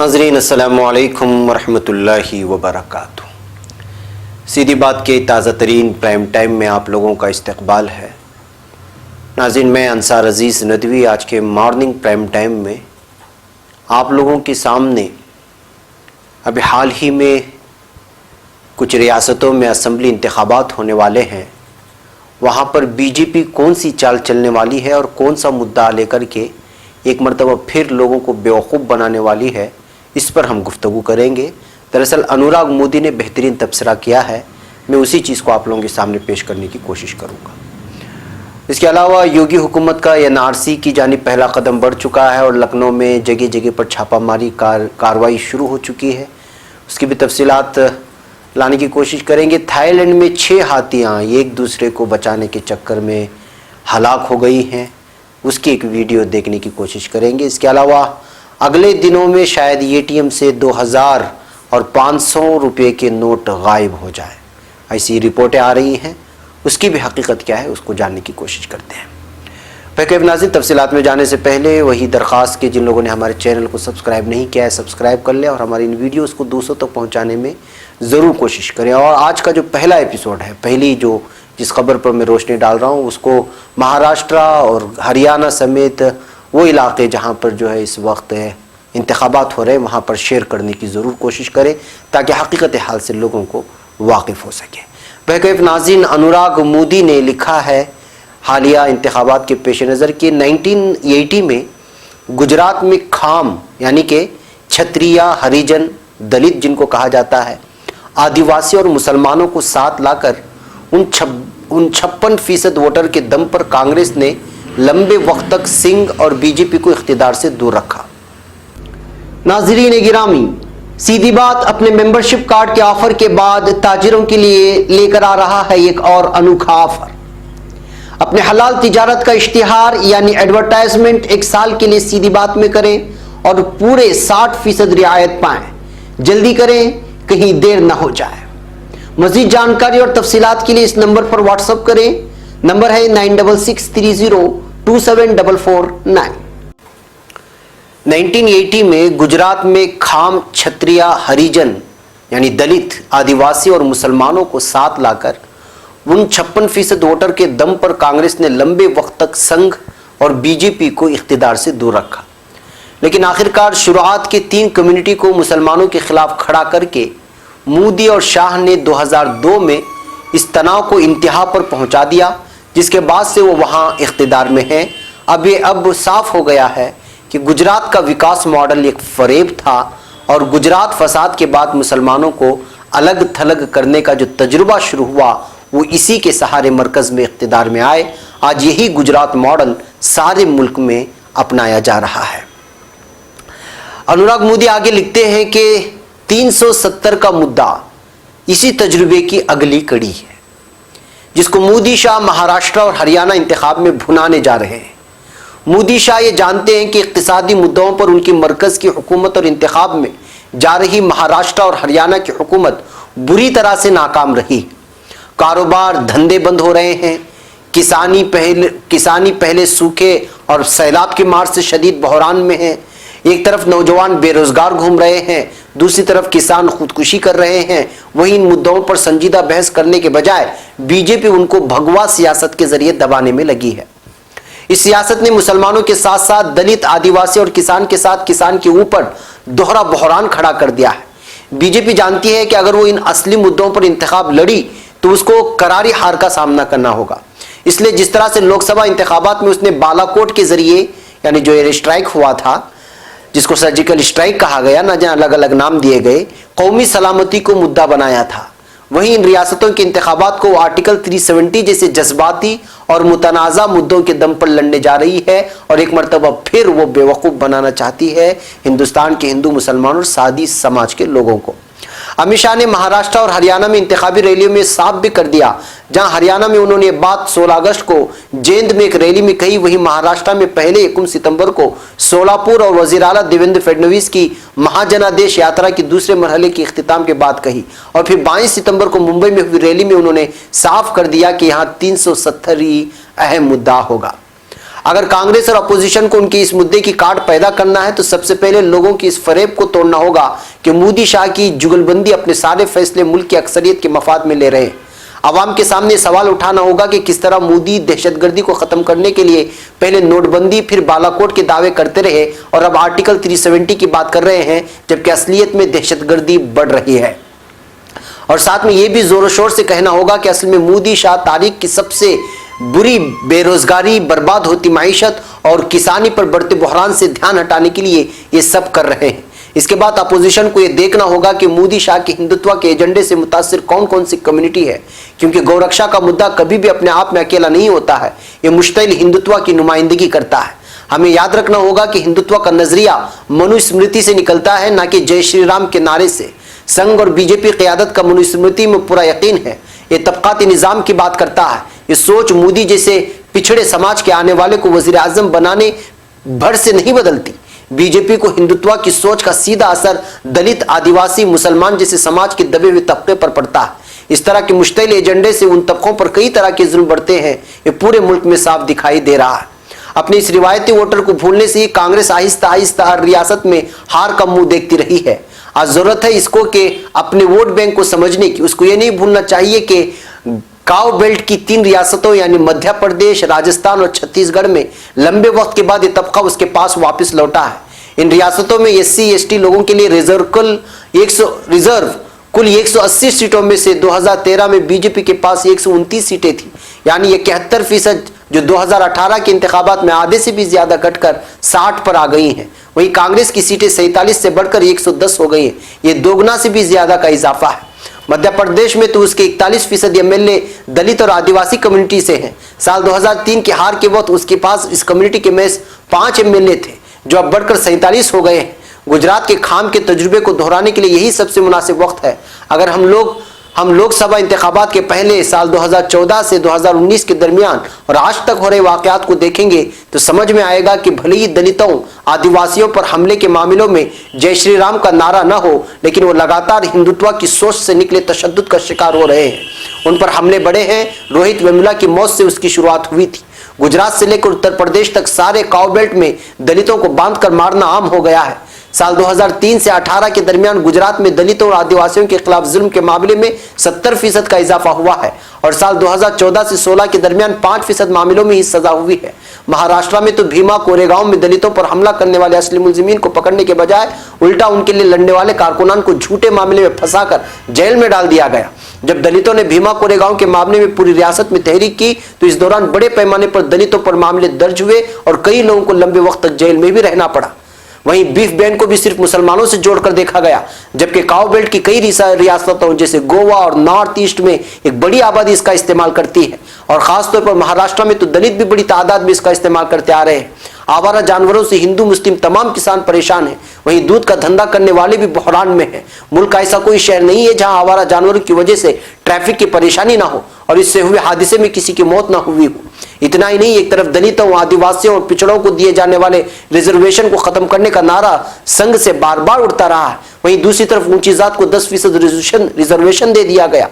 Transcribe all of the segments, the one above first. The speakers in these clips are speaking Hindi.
नाज़रीन अस्सलामु अलैकुम वरहमतुल्लाहि वबरकातुहू। सीधी बात के ताज़ा तरीन प्राइम टाइम में आप लोगों का इस्तकबाल है। नाज़रीन, मैं अंसार अज़ीज़ नदवी आज के मॉर्निंग प्राइम टाइम में आप लोगों के सामने अभी हाल ही में कुछ रियासतों में असम्बली इंतखाबात होने वाले हैं, वहाँ पर बीजेपी कौन सी चाल चलने वाली है और कौन सा मुद्दा लेकर के एक मरतबा फिर लोगों को बेवकूफ़ बनाने वाली है, इस पर हम गुफ्तगू करेंगे। दरअसल अनुराग मोदी ने बेहतरीन तबसरा किया है, मैं उसी चीज़ को आप लोगों के सामने पेश करने की कोशिश करूँगा। इसके अलावा योगी हुकूमत का NRC की जानिब पहला कदम बढ़ चुका है और लखनऊ में जगह जगह पर छापामारी कार्रवाई शुरू हो चुकी है, उसकी भी तफसीलात लाने की कोशिश करेंगे। थाईलैंड में 6 हाथियाँ एक दूसरे को बचाने के चक्कर में हलाक हो गई हैं, उसकी एक वीडियो देखने की कोशिश करेंगे। इसके अलावा अगले दिनों में शायद ATM से 2000 और 500 रुपये के नोट गायब हो जाए, ऐसी रिपोर्टें आ रही हैं, उसकी भी हकीकत क्या है उसको जानने की कोशिश करते हैं। फैकैफ नाज़रीन, तफसीलात में जाने से पहले वही दरख्वास्त कि जिन लोगों ने हमारे चैनल को सब्सक्राइब नहीं किया है सब्सक्राइब कर लें और हमारी इन वीडियोस को दूसरों तक पहुंचाने में ज़रूर कोशिश करें। और आज का जो पहला एपिसोड है, पहली जो जिस खबर पर मैं रोशनी डाल रहा हूँ, उसको महाराष्ट्र और हरियाणा समेत वो इलाके जहाँ पर जो है इस वक्त इंतखाबात हो रहे हैं वहाँ पर शेयर करने की ज़रूर कोशिश करें ताकि हकीकत हाल से लोगों को वाकिफ़ हो सके। फैकैफ नाज़रीन, अनुराग मोदी ने लिखा है हालिया इंतखाबात के पेश नज़र कि 1980 में गुजरात में खाम यानी कि क्षत्रिय, हरिजन, दलित जिनको कहा जाता है, आदिवासी और मुसलमानों को साथ लाकर उन 56% वोटर के दम पर कांग्रेस ने लंबे वक्त तक सिंह और बीजेपी को इख्तिदार से दूर रखा। नाज़रीन गिरामी, सीधी बात अपने मेंबरशिप कार्ड के ऑफर के बाद ताजिरों के लिए लेकर आ रहा है एक और अनोखा ऑफर। अपने हलाल तिजारत का इश्तिहार यानी एडवर्टाइजमेंट 1 साल के लिए सीधी बात में करें और पूरे 60% रियायत पाएं। जल्दी करें, कहीं देर ना हो जाए। मजीद जानकारी और तफसीलात के लिए इस नंबर पर व्हाट्सअप करें। नंबर है 9663027449। 1980 में गुजरात में खाम, क्षत्रिय, हरिजन यानी दलित, आदिवासी और मुसलमानों को साथ लाकर उन 56% वोटर के दम पर कांग्रेस ने लंबे वक्त तक संघ और बीजेपी को इख्तिदार से दूर रखा। लेकिन आखिरकार शुरुआत के 3 कम्युनिटी को मुसलमानों के खिलाफ खड़ा करके मोदी और शाह ने 2002 में इस तनाव को इंतहा पर पहुंचा दिया, जिसके बाद से वो वहां इख्तिदार में हैं। अब साफ हो गया है कि गुजरात का विकास मॉडल एक फरेब था और गुजरात फसाद के बाद मुसलमानों को अलग थलग करने का जो तजुर्बा शुरू हुआ वो इसी के सहारे मरकज में इख्तिदार में आए। आज यही गुजरात मॉडल सारे मुल्क में अपनाया जा रहा है। अनुराग मोदी आगे लिखते हैं कि 370 का मुद्दा इसी तजुर्बे की अगली कड़ी है, जिसको मोदी शाह महाराष्ट्र और हरियाणा इंतखाब में भुनाने जा रहे हैं। मोदी शाह ये जानते हैं कि इक्तिसादी मुद्दों पर उनकी मरकज की हुकूमत और इंतखाब में जा रही महाराष्ट्र और हरियाणा की हुकूमत बुरी तरह से नाकाम रही। कारोबार धंधे बंद हो रहे हैं, किसानी पहले सूखे और सैलाब की मार से शदीद बहरान में है। एक तरफ नौजवान बेरोजगार घूम रहे हैं, दूसरी तरफ किसान खुदकुशी कर रहे हैं। वहीं इन मुद्दों पर संजीदा बहस करने के बजाय बीजेपी उनको भगवा सियासत के जरिए दबाने में लगी है। इस सियासत ने मुसलमानों के साथ साथ दलित, आदिवासी और किसान के साथ किसान के ऊपर दोहरा बहरान खड़ा कर दिया है। बीजेपी जानती है कि अगर वो इन असली मुद्दों पर इंतखाब लड़ी तो उसको करारी हार का सामना करना होगा। इसलिए जिस तरह से लोकसभा इंतखाबात में उसने बालाकोट के जरिए यानी जो एयर स्ट्राइक हुआ था, जिसको सर्जिकल स्ट्राइक कहा गया, ना जहाँ अलग अलग नाम दिए गए, कौमी सलामती को मुद्दा बनाया था, वहीं इन रियासतों के इंतखाबात को आर्टिकल 370 जैसे जज्बाती और मुतनाज़ा मुद्दों के दम पर लड़ने जा रही है और एक मरतबा फिर वो बेवकूफ़ बनाना चाहती है हिंदुस्तान के हिंदू, मुसलमान और सादी समाज के लोगों को। अमित शाह ने महाराष्ट्र और हरियाणा में इंतखाबी रैलियों में साफ भी कर दिया। जहां हरियाणा में उन्होंने बात 16 अगस्त को जेंद में एक रैली में कही, वहीं महाराष्ट्र में पहले 21 सितंबर को सोलापुर और वजीर आला देवेंद्र फडणवीस की महाजनादेश यात्रा की दूसरे मरहले की इख्तिताम के बाद कही। और फिर 22 सितंबर को मुंबई में हुई रैली में उन्होंने साफ कर दिया कि यहाँ 370 ही अहम मुद्दा होगा। अगर कांग्रेस और अपोजिशन को उनके इस मुद्दे की काट पैदा करना है तो सबसे पहले लोगों की इस फरेब को तोड़ना होगा कि मोदी शाह की जुगलबंदी अपने सारे फैसले मुल्क की अक्सरियत के मफाद में ले रहे हैं। आवाम के सामने सवाल उठाना होगा कि किस तरह मोदी दहशतगर्दी को खत्म करने के लिए पहले नोटबंदी फिर बालाकोट के दावे करते रहे और अब आर्टिकल 370 की बात कर रहे हैं, जबकि असलियत में दहशतगर्दी बढ़ रही है। और साथ में यह भी जोरों शोर से कहना होगा कि असल में मोदी शाह तारीख की सबसे बुरी बेरोजगारी, बर्बाद होती माइशत और किसानी पर बढ़ते बहरान से ध्यान हटाने के लिए ये सब कर रहे हैं। इसके बाद अपोजिशन को यह देखना होगा कि मोदी शाह के हिंदुत्व के एजेंडे से मुतासिर कौन कौन सी कम्युनिटी है, क्योंकि गौरक्षा का मुद्दा कभी भी अपने आप में अकेला नहीं होता है, यह मुश्तइल हिंदुत्व की नुमाइंदगी करता है। हमें याद रखना होगा कि हिंदुत्व का नजरिया मनुस्मृति से निकलता है, ना कि जय श्री राम के नारे से। संघ और बीजेपी क़यादत का मनुस्मृति में पूरा यकीन है। ये तबकाती निज़ाम की बात करता है। ये सोच मोदी जैसे पिछड़े समाज के आने वाले को वजीर आजम बनाने भर से नहीं बदलती। बीजेपी को हिंदुत्व की सोच का सीधा असर दलित, आदिवासी, मुसलमान जैसे समाज के दबे हुए तबके पर पड़ता है। इस तरह के मुश्तइल एजेंडे से उन तबकों पर कई तरह के जुल्म बढ़ते हैं, ये पूरे मुल्क में साफ दिखाई दे रहा है। अपने इस रिवायती वोटर को भूलने से ही कांग्रेस आहिस्ता आहिस्ता हर रियासत में हार का मुंह देखती रही है। आज जरूरत है इसको कि अपने वोट बैंक को समझने की। उसको ये नहीं भूलना चाहिए कि काव बेल्ट की 3 रियासतों यानी मध्य प्रदेश, राजस्थान और छत्तीसगढ़ में लंबे वक्त के बाद ये तबका उसके पास वापस लौटा है। इन रियासतों में SC ST लोगों के लिए रिजर्व कुल 180 सीटों में से 2013 में बीजेपी के पास 129 सीटें थी, यानी 71% जो 2018 के इंतखाबात में आधे से भी ज्यादा घटकर 60 पर आ गई हैं। वहीं कांग्रेस की सीटें 47 से बढ़कर 110 हो गई हैं। ये दोगुना से भी ज्यादा का इजाफा है। मध्य प्रदेश में तो उसके 41% MLA दलित और आदिवासी कम्युनिटी से हैं। साल 2003 के हार के वक्त उसके पास इस कम्युनिटी के में 5 MLA थे, जो अब बढ़कर 47 हो गए हैं। गुजरात के खाम के तजुर्बे को दोहराने के लिए यही सबसे मुनासिब वक्त है। अगर हम लोकसभा इंतखाबात के पहले साल 2014 से 2019 के दरमियान और आज तक हो रहे वाकयात को देखेंगे तो समझ में आएगा कि भले ही दलितों, आदिवासियों पर हमले के मामलों में जय श्री राम का नारा न हो, लेकिन वो लगातार हिंदुत्व की सोच से निकले तशद्दुद का शिकार हो रहे हैं। उन पर हमले बढ़े हैं। रोहित वेमुला की मौत से उसकी शुरुआत हुई थी। गुजरात से लेकर उत्तर प्रदेश तक सारे काव बेल्ट में दलितों को बांधकर मारना आम हो गया है। साल 2003 से 18 के दरमियान गुजरात में दलितों और आदिवासियों के खिलाफ जुल्म के मामले में 70% का इजाफा हुआ है और साल 2014 से 16 के दरमियान 5% मामलों में ही सजा हुई है। महाराष्ट्र में तो भीमा कोरेगांव में दलितों पर हमला करने वाले असली मुलजिमीन को पकड़ने के बजाय उल्टा उनके लिए लड़ने वाले कारकुनान को झूठे मामले में फंसाकर जेल में डाल दिया गया। जब दलितों ने भीमा कोरेगांव के मामले में पूरी रियासत में तहरीक की तो इस दौरान बड़े पैमाने पर दलितों पर मामले दर्ज हुए और कई लोगों को लंबे वक्त तक जेल में भी रहना पड़ा। वहीं बीफ बैन को भी सिर्फ मुसलमानों से जोड़कर देखा गया, जबकि काव बेल्ट की कई रियासतों जैसे गोवा और नॉर्थ ईस्ट में एक बड़ी आबादी इसका इस्तेमाल करती है और खासतौर पर महाराष्ट्र में तो दलित भी बड़ी तादाद में इसका इस्तेमाल करते आ रहे हैं। आवारा जानवरों से हिंदू मुस्लिम तमाम किसान परेशान हैं। वहीं दूध का धंधा करने वाले भी बहरान में हैं। मुल्क का ऐसा कोई शहर नहीं है जहां आवारा जानवरों की वजह से ट्रैफिक की परेशानी ना हो और इससे हुए हादसे में किसी की मौत ना हुई हो। इतना ही नहीं, एक तरफ दलितों, आदिवासियों और पिछड़ों को दिए जाने वाले रिजर्वेशन को खत्म करने का नारा संघ से बार बार उठता रहा है, वहीं दूसरी तरफ ऊंची जात को 10% रिजर्वेशन दे दिया गया।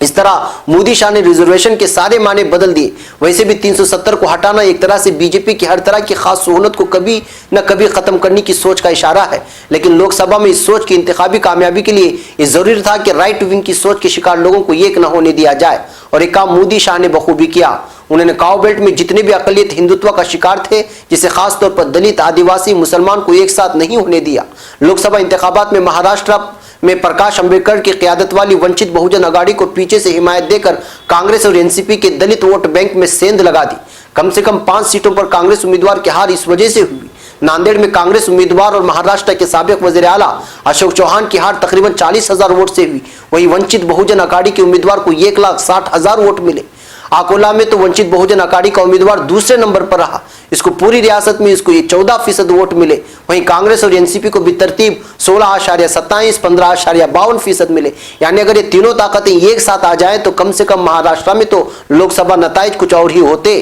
इस तरह मोदी शाह ने रिजर्वेशन के सारे माने बदल दिए। वैसे भी 370 को हटाना एक तरह से बीजेपी की हर तरह की खास सहूलत को कभी न कभी खत्म करने की सोच का इशारा है, लेकिन लोकसभा में इस सोच की इंतखाबी कामयाबी के लिए ये जरूरी था कि राइट विंग की सोच के शिकार लोगों को एक न होने दिया जाए और एक काम मोदी शाह ने बखूबी किया। उन्होंने काव बेल्ट में जितने भी अकलियत हिंदुत्व का शिकार थे, जिसे खासतौर पर दलित, आदिवासी, मुसलमान को एक साथ नहीं होने दिया। लोकसभा इंतखाबात में महाराष्ट्र में प्रकाश अंबेडकर की क़यादत वाली वंचित बहुजन अघाड़ी को पीछे से हिमायत देकर कांग्रेस और एनसीपी के दलित वोट बैंक में सेंध लगा दी। कम से कम 5 सीटों पर कांग्रेस उम्मीदवार की हार इस वजह से हुई। नांदेड़ में कांग्रेस उम्मीदवार और महाराष्ट्र के साबिक वजीर आला अशोक चौहान की हार तकरीबन 40,000 वोट से हुई। वहीं वंचित बहुजन अघाड़ी के उम्मीदवार को 1,60,000 वोट मिले। अकोला में तो वंचित बहुजन अघाड़ी का उम्मीदवार दूसरे नंबर पर रहा। इसको पूरी रियासत में इसको ये 14% वोट मिले। वहीं कांग्रेस और एनसीपी को भी तरतीब 16.27, 15.52% मिले। यानी अगर ये तीनों ताकतें एक साथ आ जाएं तो कम से कम महाराष्ट्र में तो लोकसभा नताइज कुछ और ही होते।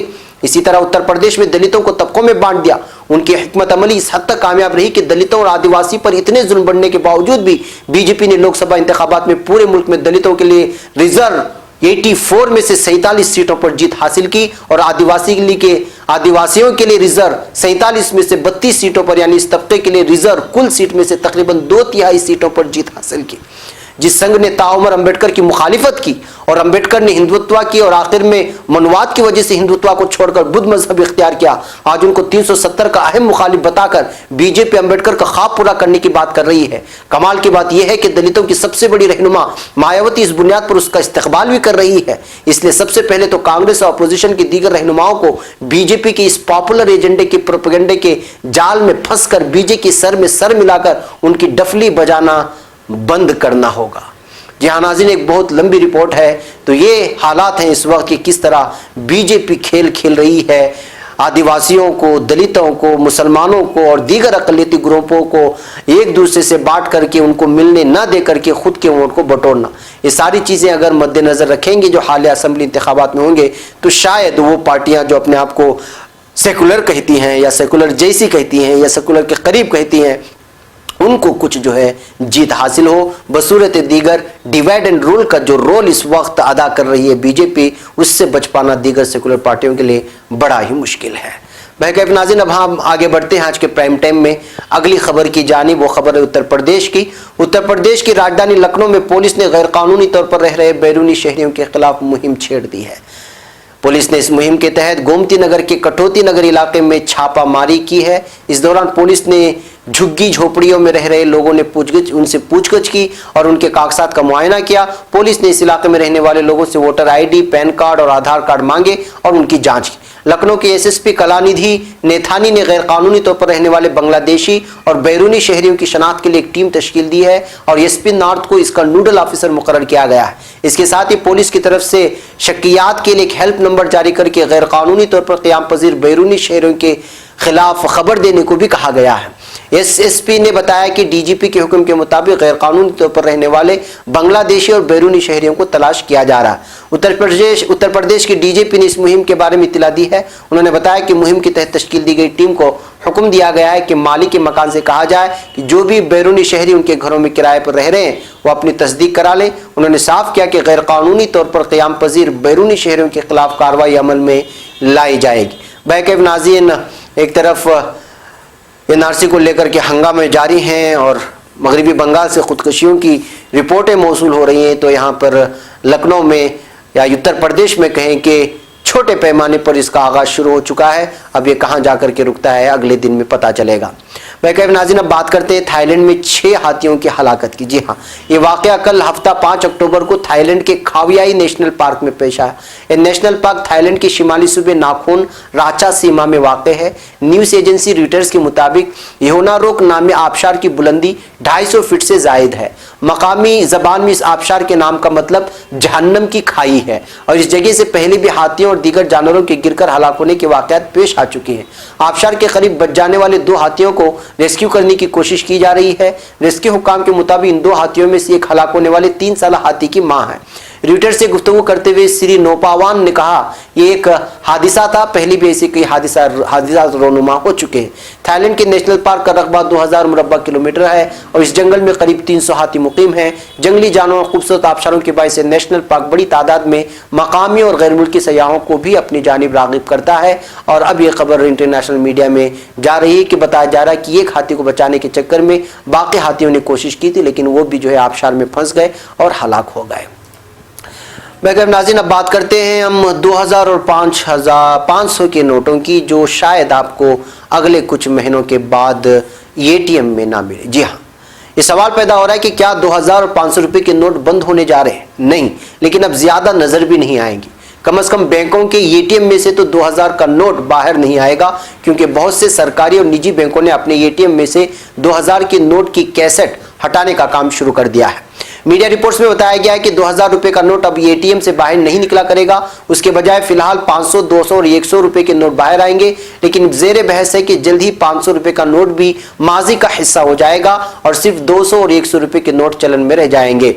इसी तरह उत्तर प्रदेश में दलितों को तबकों में बांट दिया। उनकी हिकमत अमली इस हद तक कामयाब रही कि दलितों और आदिवासी पर इतने जुल्म बढ़ने के बावजूद भी बीजेपी ने लोकसभा इंतखाबात में पूरे मुल्क में दलितों के लिए रिजर्व 84 में से 47 सीटों पर जीत हासिल की और आदिवासियों के लिए रिजर्व 47 में से 32 सीटों पर, यानी इस तबके के लिए रिजर्व कुल सीट में से तकरीबन 2/3 सीटों पर जीत हासिल की। जिस संघ ने ताउमर अंबेडकर की मुखालिफत की और अंबेडकर ने हिंदुत्व की और आखिर में मनुवाद की वजह से हिंदुत्व को छोड़कर बुद्ध मजहब इख्तियार किया, आज उनको 370 का अहम मुखालिफ बताकर बीजेपी अंबेडकर का ख्वाब पूरा करने की बात कर रही है। कमाल की बात यह है कि दलितों की सबसे बड़ी रहनुमा मायावती इस बुनियाद पर उसका इस्तकबाल भी कर रही है। इसलिए सबसे पहले तो कांग्रेस और अपोजिशन की दीगर रहनुमाओं को बीजेपी के इस पॉपुलर एजेंडे के प्रोपेगेंडे के जाल में फंसकर बीजेपी के सर में सर मिलाकर उनकी डफली बजाना बंद करना होगा। जी हाँ नाज़रीन, एक बहुत लंबी रिपोर्ट है। तो ये हालात हैं इस वक्त कि किस तरह बीजेपी खेल खेल रही है, आदिवासियों को, दलितों को, मुसलमानों को और दीगर अक़लियती ग्रुपों को एक दूसरे से बांट करके उनको मिलने न दे करके खुद के वोट को बटोरना। ये सारी चीज़ें अगर मद्देनज़र रखेंगे जो हालिया असेंबली इंतखाबात में होंगे, तो शायद वो पार्टियां जो अपने आप को सेकुलर कहती हैं या सेकुलर जैसी कहती हैं या सेकुलर के करीब कहती हैं, उनको कुछ जो है जीत हासिल हो। बसूरत दीगर डिवाइड एंड रूल का जो रोल इस वक्त अदा कर रही है बीजेपी, उससे बच पाना दीगर सेकुलर पार्टियों के लिए बड़ा ही मुश्किल है। बहरकैफ नाज़रीन, अब हम आगे बढ़ते हैं आज के प्राइम टाइम में अगली खबर की जानिब। वो खबर है उत्तर प्रदेश की। उत्तर प्रदेश की राजधानी लखनऊ में पुलिस ने गैरकानूनी तौर पर रह रहे बैरूनी शहरियों के खिलाफ मुहिम छेड़ दी है। पुलिस ने इस मुहिम के तहत गोमती नगर के कटौती नगर इलाके में छापामारी की है। इस दौरान पुलिस ने झुग्गी झोपड़ियों में रह रहे लोगों ने उनसे पूछगछ की और उनके कागजात का मुआयना किया। पुलिस ने इस इलाके में रहने वाले लोगों से वोटर आईडी, पैन कार्ड और आधार कार्ड मांगे और उनकी जांच की। लखनऊ के एसएसपी कलानिधि नेथानी ने गैरकानूनी तौर पर रहने वाले बांग्लादेशी और बैरूनी शहरियों की शनाख्त के लिए एक टीम तश्कील दी है और एसपी नॉर्थ को इसका नोडल ऑफिसर मुकर्रर किया गया है। इसके साथ ही पुलिस की तरफ से शक्कियात के लिए एक हेल्प नंबर जारी करके गैरकानूनी तौर पर क़याम पजीर बैरूनी शहरियों के खिलाफ खबर देने को भी कहा गया है। एसएसपी ने बताया कि डीजीपी के हुक्म के मुताबिक गैरकानूनी तौर पर रहने वाले बांग्लादेशी और बैरूनी शहरियों को तलाश किया जा रहा है। उत्तर प्रदेश के डीजीपी ने इस मुहिम के बारे में इत्तला दी है। उन्होंने बताया कि मुहिम के तहत तश्कील दी गई टीम को हुक्म दिया गया है कि मालिक के मकान से कहा जाए कि जो भी बैरूनी शहरी उनके घरों में किराए पर रह रहे हैं वो अपनी तस्दीक करा लें। उन्होंने साफ किया कि गैरकानूनी तौर पर क़याम पजीर बैरूनी शहरियों के खिलाफ कार्रवाई अमल में लाई जाएगी। बहरकैफ नाज़रीन, एक तरफ एनआरसी को लेकर के हंगामे जारी हैं और मगरबी बंगाल से खुदकुशियों की रिपोर्टें मौसूल हो रही हैं, तो यहाँ पर लखनऊ में या उत्तर प्रदेश में कहें कि छोटे पैमाने पर इसका आगाज शुरू हो चुका है। अब ये कहाँ जाकर के रुकता है अगले दिन में पता चलेगा। बहरकैफ नाज़रीन, अब बात करते हैं थाईलैंड में 6 हाथियों की हलाकत की। जी हाँ, ये वाक़या कल हफ्ता 5 अक्टूबर को थाईलैंड के खावियाई नेशनल पार्क में पेश आया। ये नेशनल पार्क थाईलैंड के शिमाली सूबे नाखून राचा सीमा में वाक़ है। न्यूज़ एजेंसी रॉयटर्स के मुताबिक यहोनारोक नामी आबशार की बुलंदी 250 फीट से जायद है। मकामी ज़बान में इस आबशार के नाम का मतलब जहन्नम की खाई है और इस जगह से पहले भी हाथियों और दीगर जानवरों के गिरकर हलाक होने के वाक़यात पेश आ चुके हैं। आबशार के करीब बच जाने वाले 2 हाथियों को रेस्क्यू करने की कोशिश की जा रही है। रेस्क्यू हुक्काम के मुताबिक इन 2 हाथियों में से एक हलाक होने वाले 3 साल हाथी की मां है। रॉयटर्स से गुफ्तगू करते हुए श्री नोपावान ने कहा ये एक हादिसा था, पहले भी ऐसे कई हादिसा रोनुमा हो चुके हैं। थाईलैंड के नेशनल पार्क का रकबा 2000 मुरब्बा किलोमीटर है और इस जंगल में करीब 300 हाथी मुकीम हैं। जंगली जानवरों और खूबसूरत आबशारों के बायस नेशनल पार्क बड़ी तादाद में मकामी और गैर मुल्की सयाहों को भी अपनी जानिब राग़िब करता है। और अब यह खबर इंटरनेशनल मीडिया में जा रही है कि बताया जा रहा है कि एक हाथी को बचाने के चक्कर में बाकी हाथियों ने कोशिश की थी, लेकिन वो भी जो है आबशार में फंस गए और हलाक हो गए। बहरकैफ नाज़रीन, अब बात करते हैं हम 2000 और 500 के नोटों की, जो शायद आपको अगले कुछ महीनों के बाद एटीएम में ना मिले। जी हाँ, ये सवाल पैदा हो रहा है कि क्या 2000 और 500 रुपये के नोट बंद होने जा रहे हैं? नहीं, लेकिन अब ज़्यादा नज़र भी नहीं आएंगी। कम से कम बैंकों के एटीएम में से तो 2000 का नोट बाहर नहीं आएगा, क्योंकि बहुत से सरकारी और निजी बैंकों ने अपने एटीएम में से 2000 के नोट की कैसेट हटाने का काम शुरू कर दिया है। मीडिया रिपोर्ट्स में बताया गया है कि 2000 रुपये का नोट अब एटीएम से बाहर नहीं निकला करेगा। उसके बजाय फिलहाल 500, 200 और 100 रुपये के नोट बाहर आएंगे, लेकिन जेर बहस है कि जल्द ही 500 रुपये का नोट भी माजी का हिस्सा हो जाएगा और सिर्फ 200 और 100 रुपये के नोट चलन में रह जाएंगे।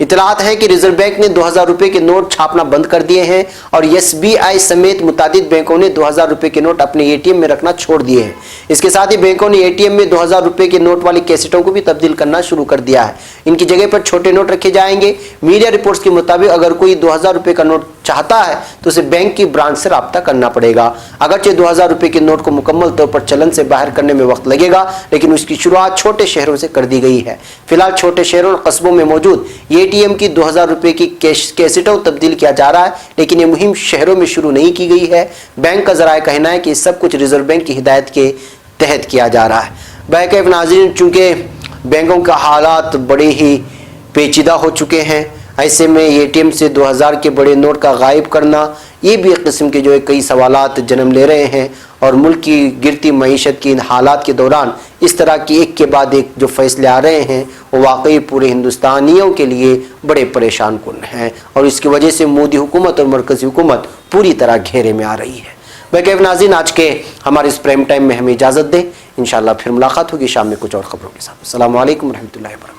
इतलात है कि रिजर्व बैंक ने 2000 रुपये के नोट छापना बंद कर दिए हैं और एसबीआई समेत मुतादिद बैंकों ने 2000 रुपये के नोट अपने एटीएम में रखना छोड़ दिए हैं। इसके साथ ही बैंकों ने एटीएम में 2000 रुपये के नोट वाली कैसेटों को भी तब्दील करना शुरू कर दिया है। इनकी जगह पर छोटे नोट रखे जाएंगे। मीडिया रिपोर्ट्स के मुताबिक अगर कोई 2000 रुपये का नोट चाहता है तो उसे बैंक की ब्रांच से राब्ता करना पड़ेगा। अगरचे 2000 रुपए के नोट को मुकम्मल तौर पर चलन से बाहर करने में वक्त लगेगा, लेकिन उसकी शुरुआत छोटे शहरों से कर दी गई है। फिलहाल छोटे शहरों और कस्बों में मौजूद ATM की 2000 रुपए की कैसेटों तब्दील किया जा रहा है, लेकिन ये मुहिम शहरों में शुरू नहीं की गई है। बैंक का जराए कहना है कि सब कुछ रिजर्व बैंक की हिदायत के तहत किया जा रहा है। बैकअप नाज़रीन, चूंकि बैंकों का हालात बड़े ही पेचीदा हो चुके हैं, ऐसे में ATM से 2000 के बड़े नोट का गायब करना ये भी एक किस्म के जो है कई सवालात जन्म ले रहे हैं, और मुल्क की गिरती मईशत की इन हालात के दौरान इस तरह की एक के बाद एक जो फैसले आ रहे हैं वो वाकई पूरे हिंदुस्तानियों के लिए बड़े परेशान कुन हैं, और इसकी वजह से मोदी हुकूमत और मरकज़ी हुकूमत पूरी तरह घेरे में आ रही है। बैकअप नाज़रीन, आज के हमारे इस प्राइम टाइम में हमें इजाज़त दें। इंशाअल्लाह फिर मुलाकात होगी शाम में कुछ और खबरों के साथ। अस्सलामु अलैकुम रहमतुल्लाहि व बरकातहू।